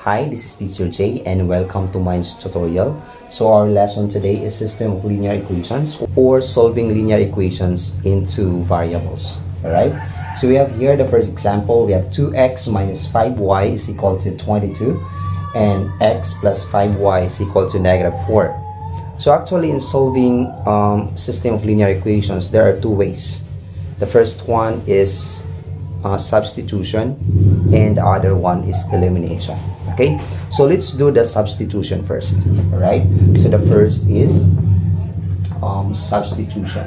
Hi, this is Teacher J and welcome to my tutorial. So our lesson today is system of linear equations or solving linear equations into variables. Alright, so we have here the first example. We have 2x minus 5y is equal to 22 and x plus 5y is equal to negative 4. So actually in solving system of linear equations, there are two ways. The first one is substitution and the other one is elimination. Okay, so let's do the substitution first. All right, so the first is substitution.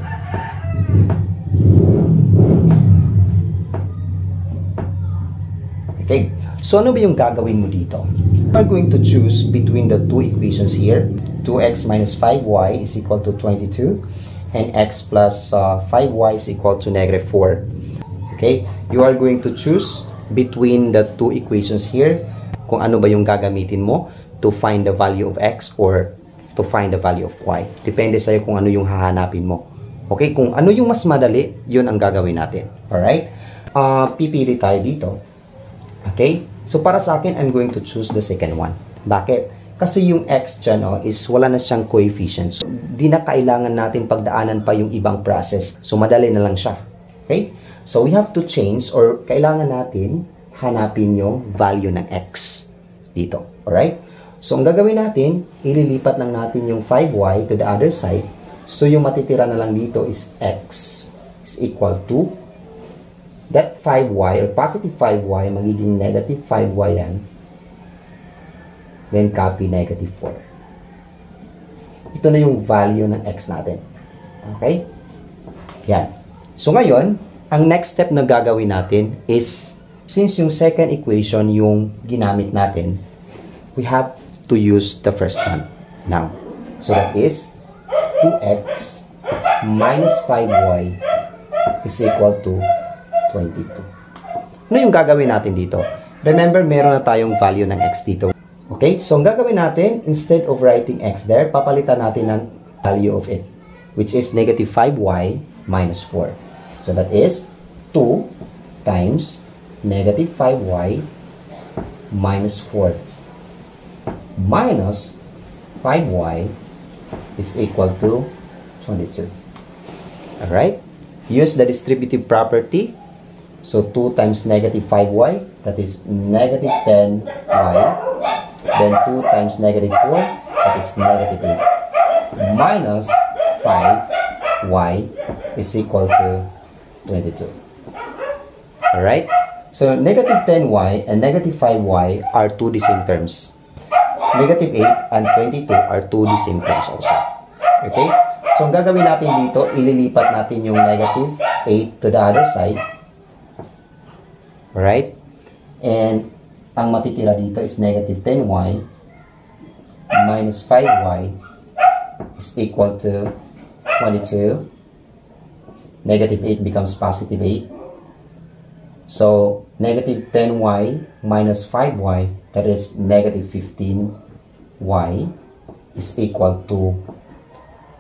Okay, so ano ba yung gagawin mo dito? You are going to choose between the two equations here. 2x minus 5y is equal to 22 and x plus 5y is equal to negative 4. Okay, you are going to choose between the two equations here kung ano ba yung gagamitin mo to find the value of x or to find the value of y. Depende sa'yo kung ano yung hahanapin mo. Okay, kung ano yung mas madali, yun ang gagawin natin. Alright? Pipili tayo dito. Okay? So para sa akin, I'm going to choose the second one. Bakit? Kasi yung x dyan is wala na siyang coefficient. So, di na kailangan natin pagdaanan pa yung ibang process. So, madali na lang siya. Okay? So, we have to change or kailangan natin hanapin yung value ng x dito. Alright? So, ang gagawin natin, ililipat lang natin yung 5y to the other side. So, yung matitira na lang dito is x is equal to that 5y or positive 5y magiging negative 5y yan. Then, copy negative 4. Ito na yung value ng x natin. Okay? Yan. So, ngayon, ang next step na gagawin natin is, since yung second equation yung ginamit natin, we have to use the first one now. So that is 2x minus 5y is equal to 22. Ano yung gagawin natin dito? Remember, meron na tayong value ng x dito. Okay? So ang gagawin natin, instead of writing x there, papalitan natin ng value of it, which is negative 5y minus 4. So that is 2 times negative 5y minus 4 minus 5y is equal to 22. Alright? Use the distributive property. So 2 times negative 5y, that is negative 10y. Then 2 times negative 4, that is negative 8. Minus 5y is equal to 22. Alright? So, negative 10y and negative 5y are two the same terms. Negative 8 and 22 are two the same terms also. Okay? So, ang gagawin natin dito, ililipat natin yung negative 8 to the other side. Alright? And, ang matitira dito is negative 10y minus 5y is equal to 22. Negative 8 becomes positive 8. So, negative 10y minus 5y, that is negative 15y, is equal to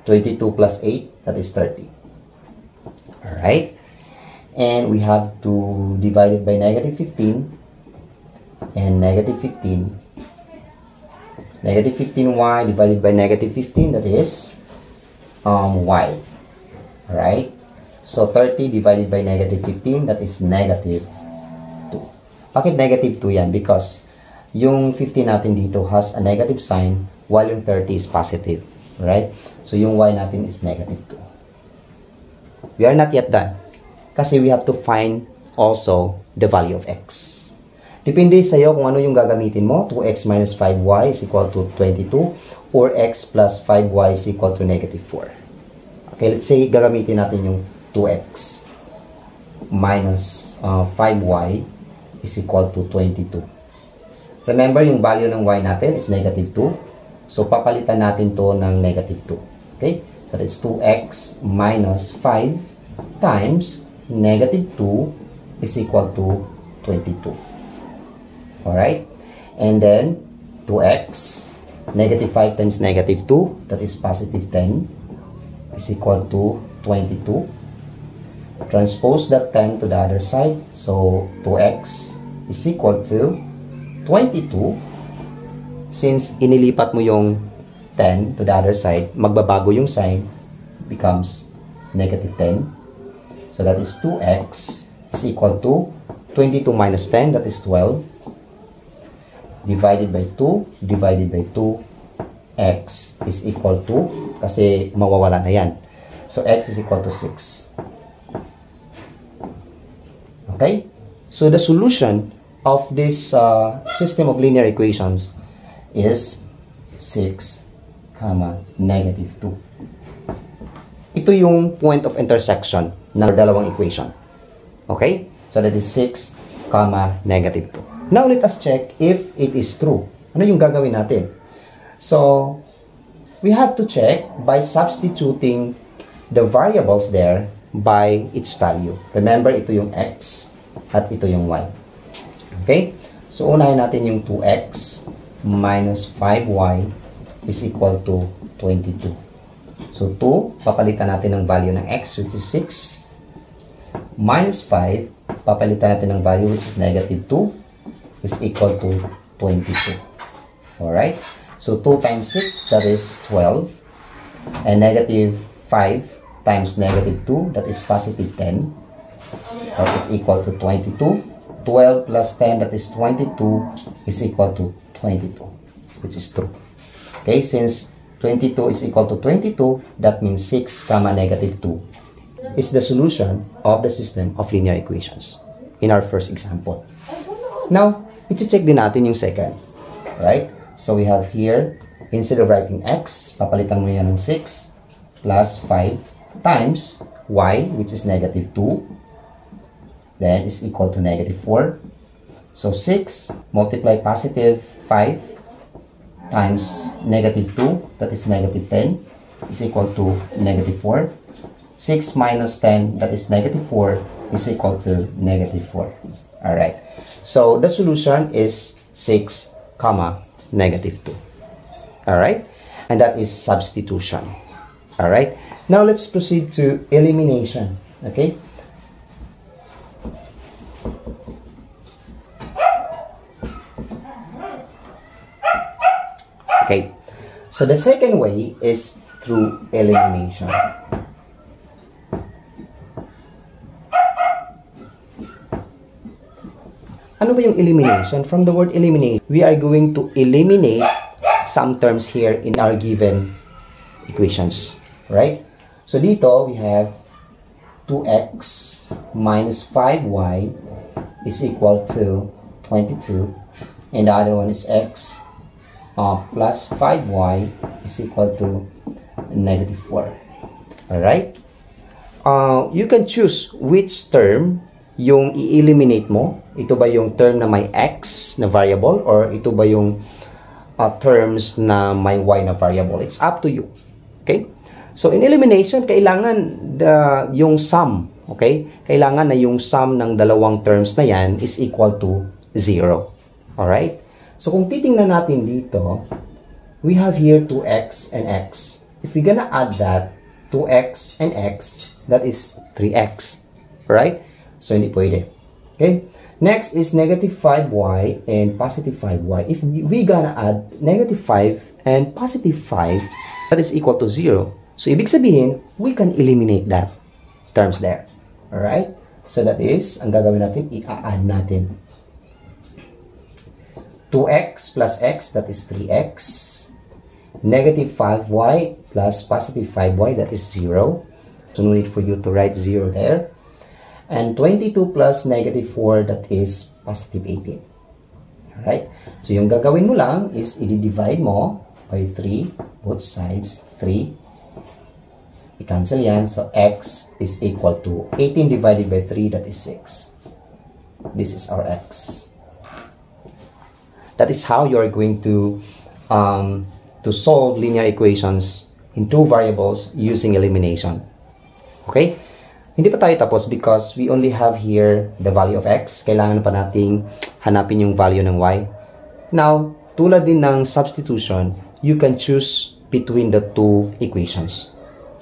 22 plus 8, that is 30. Alright? And we have to divide it by negative 15 and negative 15. Negative 15y divided by negative 15, that is y. Alright? So, 30 divided by negative 15, that is negative 2. Bakit negative 2 yan? Because yung 15 natin dito has a negative sign while yung 30 is positive. Right? So, yung y natin is negative 2. We are not yet done. Kasi we have to find also the value of x. Depende sa'yo kung ano yung gagamitin mo. 2x minus 5y is equal to 22 or x plus 5y is equal to negative 4. Okay, let's say gagamitin natin yung 2x minus 5y is equal to 22. Remember, yung value ng y natin is negative 2. So, papalitan natin to ng negative 2. Okay? So, that's 2x minus 5 times negative 2 is equal to 22. Alright? And then, 2x, negative 5 times negative 2, that is positive 10, is equal to 22. Transpose that 10 to the other side. So, 2x is equal to 22 since inilipat mo yung 10 to the other side, magbabago yung sign, becomes negative 10. So that is 2x is equal to 22 minus 10, that is 12, divided by 2, divided by 2, x is equal to, kasi mawawala na yan. So x is equal to 6. Okay? So the solution of this system of linear equations is 6, negative 2. Ito yung point of intersection ng dalawang equation. Okay? So that is 6, negative 2. Now let us check if it is true. Ano yung gagawin natin? So, we have to check by substituting the variables there by its value. Remember, ito yung x at ito yung y. Okay? So, unahin natin yung 2x minus 5y is equal to 22. So, 2, papalitan natin ng value ng x, which is 6. Minus 5, papalitan natin ng value, which is negative 2, is equal to 22. Alright? So, 2 times 6, that is 12. And negative 5 times negative 2, that is positive 10. That is equal to 22. 12 plus 10, that is 22, is equal to 22, which is true. Okay, since 22 is equal to 22, that means 6, negative 2 is the solution of the system of linear equations in our first example. Now, iti-check din natin yung second. Right? So, we have here, instead of writing x, papalitan mo yan ng 6 plus 5 times y, which is negative 2, then is equal to negative 4. So, 6 multiply positive 5 times negative 2, that is negative 10, is equal to negative 4. 6 minus 10, that is negative 4, is equal to negative 4. Alright. So, the solution is 6, negative 2. Alright? And that is substitution. Alright? Now, let's proceed to elimination. Okay? Okay. So, the second way is through elimination. Ano ba yung elimination? From the word eliminate, we are going to eliminate some terms here in our given equations. Right? So, dito, we have 2x minus 5y is equal to 22. And the other one is x plus 5y is equal to negative 4. Alright? You can choose which term yung i-eliminate mo. Ito ba yung term na may x na variable or ito ba yung terms na may y na variable? It's up to you. Okay? So, in elimination, kailangan yung sum. Okay? Kailangan na yung sum ng dalawang terms na yan is equal to 0. Alright? So, kung titingnan natin dito, we have here 2x and x. If we're gonna add that, 2x and x, that is 3x. Right? So, hindi pwede. Okay? Next is negative 5y and positive 5y. If we gonna add negative 5 and positive 5, that is equal to 0. So, ibig sabihin, we can eliminate that terms there. Alright? So, that is, ang gagawin natin, i-add natin. 2x plus x, that is 3x. Negative 5y plus positive 5y, that is 0. So, no need for you to write 0 there. And 22 plus negative 4, that is positive 18. Alright? So, yung gagawin mo lang is i-divide mo by 3, both sides, 3. I-cancel yan. So, x is equal to 18 divided by 3, that is 6. This is our x. That is how you are going to solve linear equations in two variables using elimination. Okay? Hindi pa tayo tapos because we only have here the value of x. Kailangan pa nating hanapin yung value ng y. Now, tulad din ng substitution, you can choose between the two equations.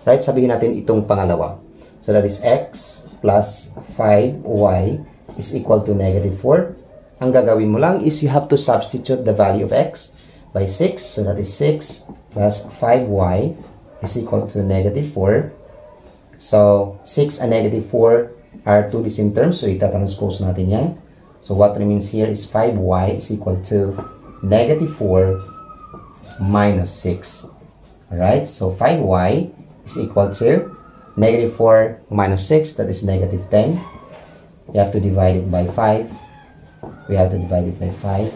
Right? Sabihin natin itong pangalawa. So that is x plus 5y is equal to negative 4. Ang gagawin mo lang is you have to substitute the value of x by 6. So that is 6 plus 5y is equal to negative 4. So 6 and negative 4 are two the same terms. So itatranspose natin yan. So what remains here is 5y is equal to negative 4 minus 6. Alright, so 5y is equal to negative 4 minus 6, that is negative 10. We have to divide it by 5. We have to divide it by 5.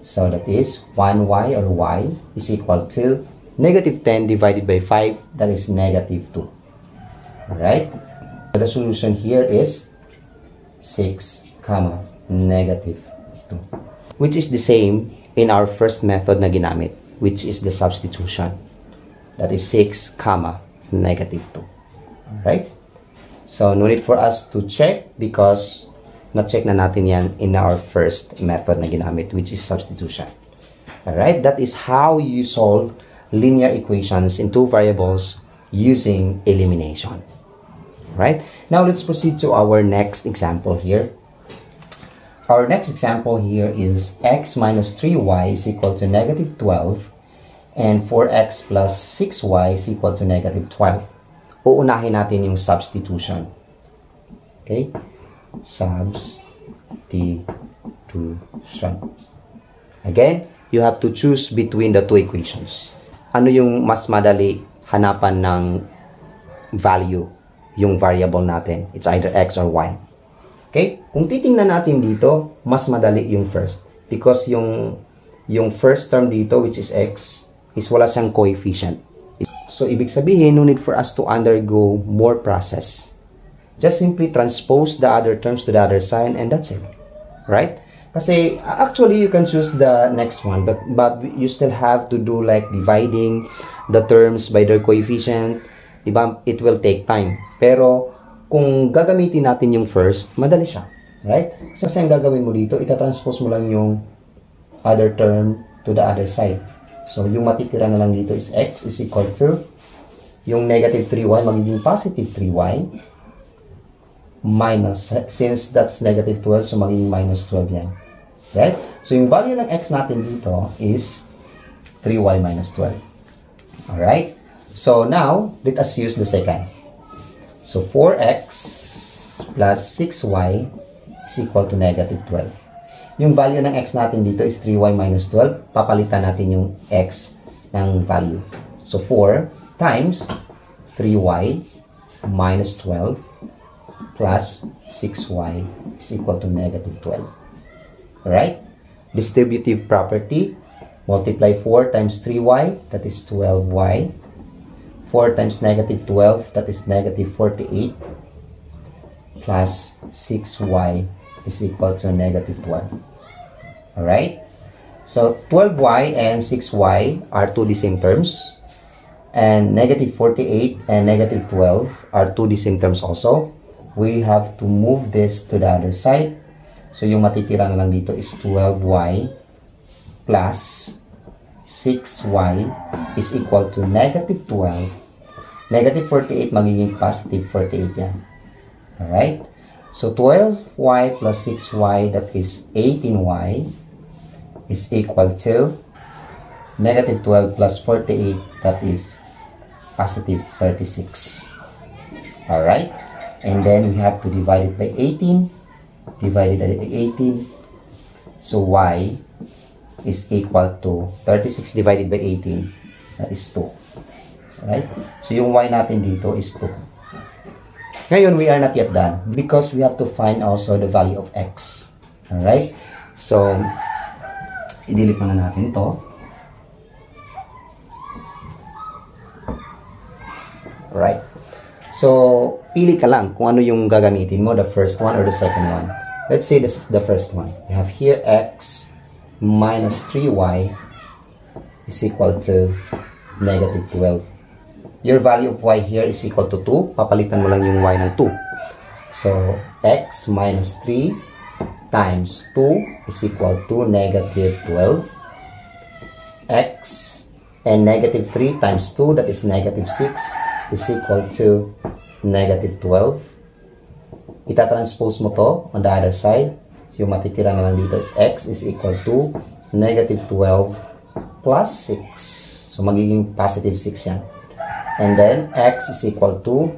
So that is 1y or y is equal to negative 10 divided by 5, that is negative 2. Alright? So the solution here is 6, negative 2. Which is the same in our first method na ginamit, which is the substitution. That is 6, negative 2. Alright? So, no need for us to check because na-check na natin yan in our first method na ginamit, which is substitution. Alright? That is how you solve linear equations in two variables using elimination. Right? Now, let's proceed to our next example here. Our next example here is x minus 3y is equal to negative 12 and 4x plus 6y is equal to negative 12. Uunahin natin yung substitution. Okay? Substitution. Again, you have to choose between the two equations. Ano yung mas madali hanapan ng value, yung variable natin? It's either x or y. Okay? Kung titingnan natin dito, mas madali yung first. Because yung first term dito, which is x, is wala siyang coefficient. So, ibig sabihin, no need for us to undergo more process. Just simply transpose the other terms to the other side and that's it. Right? Kasi, actually, you can choose the next one, but you still have to do like dividing the terms by their coefficient. Diba? It will take time. Pero, kung gagamitin natin yung first, madali siya. Right? Kasi ang gagawin mo dito, itatranspose mo lang yung other term to the other side. So, yung matitira na lang dito is x is equal to yung negative 3y magiging positive 3y minus, since that's negative 12, so magiging minus 12 yan. Right? So, yung value ng x natin dito is 3y minus 12. Alright? So, now, let us use the second. So, 4x plus 6y is equal to negative 12. Yung value ng x natin dito is 3y minus 12. Papalitan natin yung x ng value. So, 4 times 3y minus 12 plus 6y is equal to negative 12. Alright? Distributive property. Multiply 4 times 3y, that is 12y. 4 times negative 12, that is negative 48. Plus 6y is equal to negative 12. Alright? So, 12y and 6y are two the same terms. And negative 48 and negative 12 are two the same terms also. We have to move this to the other side. So, yung matitira na lang dito is 12y plus 6y is equal to negative 12. Negative 48 magiging positive 48 yan. Alright? So, 12y plus 6y, that is 18y, is equal to negative 12 plus 48, that is positive 36. Alright? And then, we have to divide it by 18. Divided by 18. So, y is equal to 36 divided by 18. That is 2. Alright? So, yung y natin dito is 2. Ngayon, we are not yet done because we have to find also the value of x. Alright? So, i-delete muna natin to. Alright? So, pili ka lang kung ano yung gagamitin mo, the first one or the second one. Let's say this the first one. We have here x minus 3y is equal to negative 12. Your value of y here is equal to 2. Papalitan mo lang yung y ng 2. So, x minus 3 times 2 is equal to negative 12. X and negative 3 times 2, that is negative 6, is equal to negative 12. Itatranspose mo to on the other side. Yung matitira na lang dito is x is equal to negative 12 plus 6. So, magiging positive 6 yan. And then, x is equal to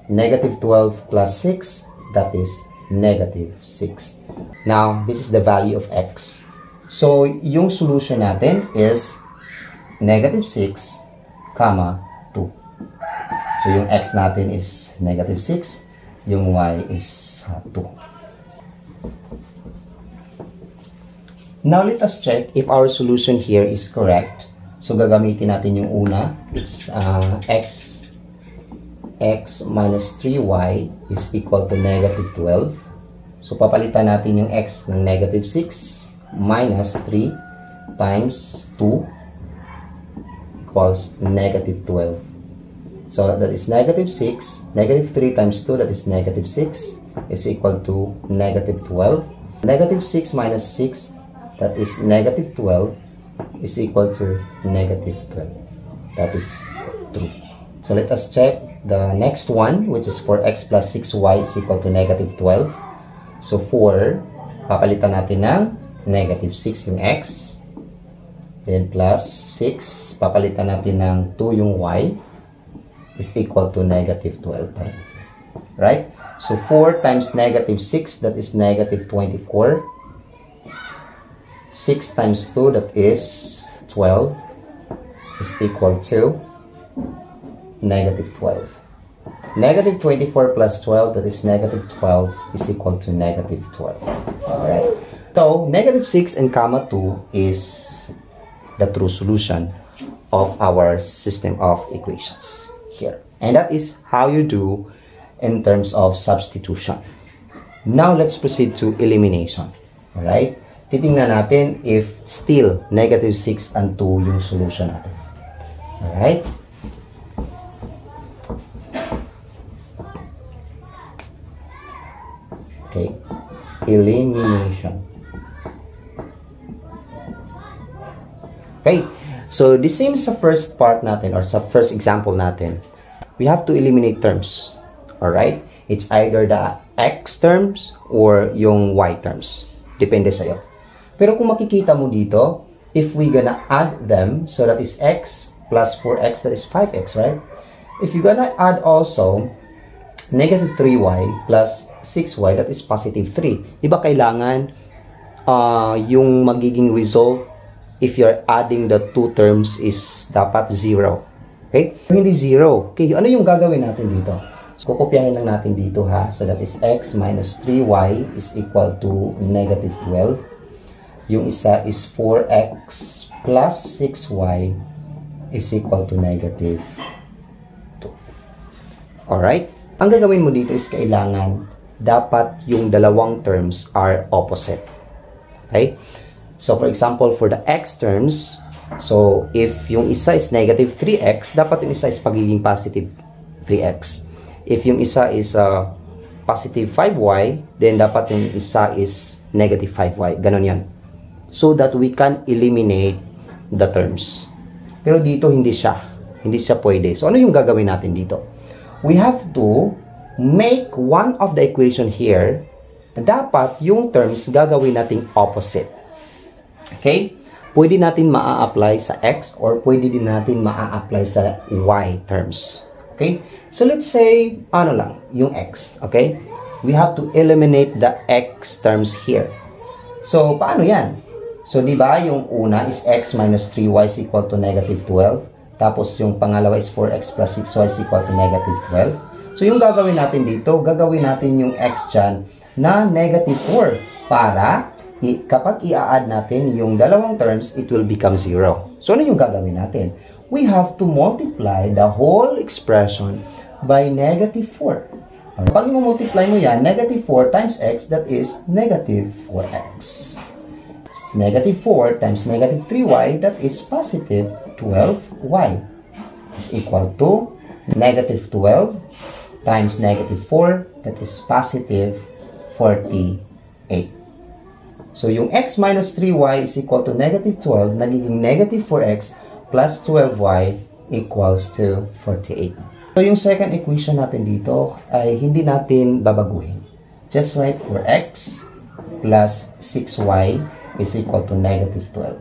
negative 12 plus 6. That is negative 6. Now, this is the value of x. So, yung solution natin is negative 6, comma, 2. So, yung x natin is negative 6. Yung y is 2. Now, let us check if our solution here is correct. So, gagamitin natin yung una. It's x minus 3y is equal to negative 12. So, papalitan natin yung x ng negative 6 minus 3 times 2 equals negative 12. So, that is negative 6. Negative 3 times 2, that is negative 6, is equal to negative 12. Negative 6 minus 6, that is negative 12, is equal to negative 12. That is true. So, let us check the next one, which is for x plus 6y is equal to negative 12. So, 4, papalitan natin ng negative 6 yung x. Then, plus 6, papalitan natin ng 2 yung y, is equal to negative 12. Right? So, 4 times negative 6, that is negative 24. 6 times 2, that is 12, is equal to negative 12. Negative 24 plus 12, that is negative 12, is equal to negative 12. Alright. So, negative 6 and comma 2 is the true solution of our system of equations here. And that is how you do in terms of substitution. Now, let's proceed to elimination. Alright. Titingnan natin if still negative 6 and 2 yung solution natin. Alright? Okay. Elimination. Okay. So, this seems sa first part natin or sa first example natin. We have to eliminate terms. Alright? It's either the x terms or yung y terms. Depende sa'yo. Pero kung makikita mo dito, if we gonna add them, so that is x plus 4x, that is 5x, right? If you gonna add also negative 3y plus 6y, that is positive 3. Diba kailangan yung magiging result if you're adding the two terms is dapat 0. Okay? Kung hindi 0, okay, ano yung gagawin natin dito? So, kukopyahin lang natin dito ha. So, that is x minus 3y is equal to negative 12. Yung isa is 4x plus 6y is equal to negative 2. Alright? Ang gagawin mo dito is kailangan dapat yung dalawang terms are opposite. Okay? So, for example, for the x terms, so, if yung isa is negative 3x, dapat yung isa is pagiging positive 3x. If yung isa is positive 5y, then dapat yung isa is negative 5y. Ganon yan. So that we can eliminate the terms. Pero dito hindi siya pwede. So ano yung gagawin natin dito? We have to make one of the equation here. Dapat yung terms gagawin nating opposite. Okay? Pwede natin maa-apply sa x or pwede din natin maa-apply sa y terms. Okay? So let's say ano lang, yung x, okay? We have to eliminate the x terms here. So paano 'yan? So, di ba, yung una is x minus 3y is equal to negative 12. Tapos, yung pangalawa is 4x plus 6y is equal to negative 12. So, yung gagawin natin dito, gagawin natin yung x dyan na negative 4. Para, kapag i-add natin yung dalawang terms, it will become 0. So, ano yung gagawin natin? We have to multiply the whole expression by negative 4. Pag i-multiply mo yan, negative 4 times x, that is negative 4x. Negative 4 times negative 3y, that is positive 12y, is equal to negative 12 times negative 4, that is positive 48. So, yung x minus 3y is equal to negative 12, nagiging negative 4x plus 12y equals to 48. So, yung second equation natin dito ay hindi natin babaguhin. Just write 4x plus 6y is equal to negative 12.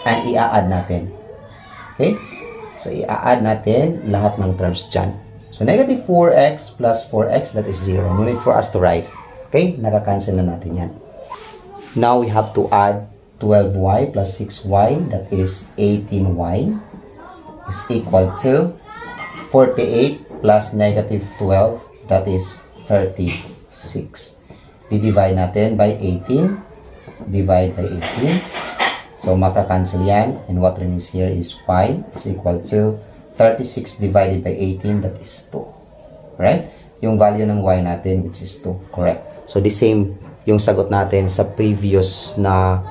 and i-add natin. Okay? So, i-add natin lahat ng terms dyan. So, negative 4x plus 4x, that is 0. No need for us to write. Okay? Nakakancel na natin yan. Now, we have to add 12y plus 6y, that is 18y, is equal to 48 plus negative 12, that is 36. I-divide natin by 18. Divide by 18. So, makakancel yan. And what remains here is y is equal to 36 divided by 18, that is 2. Right? Yung value ng y natin, which is 2. Correct. So, the same yung sagot natin sa previous na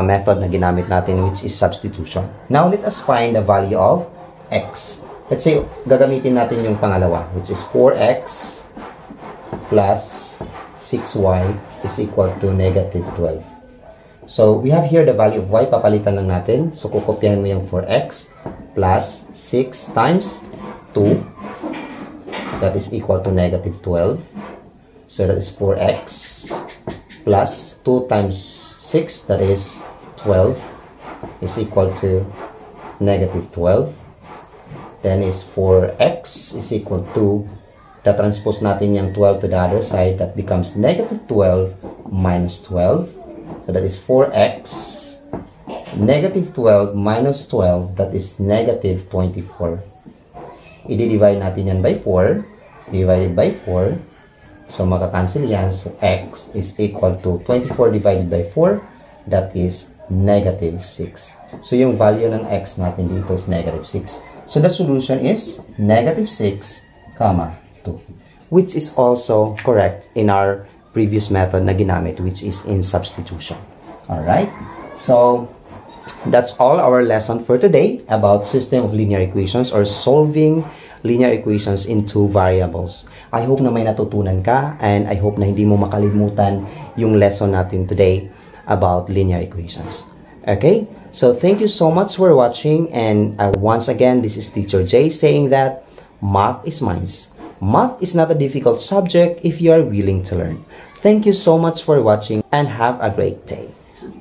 method na ginamit natin, which is substitution. Now, let us find the value of x. Let's say, gagamitin natin yung pangalawa, which is 4x plus 6y is equal to negative 12. So, we have here the value of y. Papalitan lang natin. So, kukopyahin mo yung 4x plus 6 times 2. That is equal to negative 12. So, that is 4x plus 2 times 6, that is 12, is equal to negative 12. Then is 4x is equal to, transpose natin yung 12 to the other side, that becomes negative 12 minus 12. So that is 4x, negative 12 minus 12, that is negative 24. I-divide natin yan by 4, divided by 4. So makakancel yan. So x is equal to 24 divided by 4, that is negative 6. So yung value ng x natin dito is negative 6. So the solution is negative 6, 2, which is also correct in our previous method na ginamit, which is in substitution. Alright? So, that's all our lesson for today about system of linear equations or solving linear equations in two variables. I hope na may natutunan ka, and I hope na hindi mo makalimutan yung lesson natin today about linear equations. Okay? So, thank you so much for watching, and once again, this is Teacher Jay saying that math is minds. Math is not a difficult subject if you are willing to learn. Thank you so much for watching and have a great day.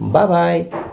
Bye-bye.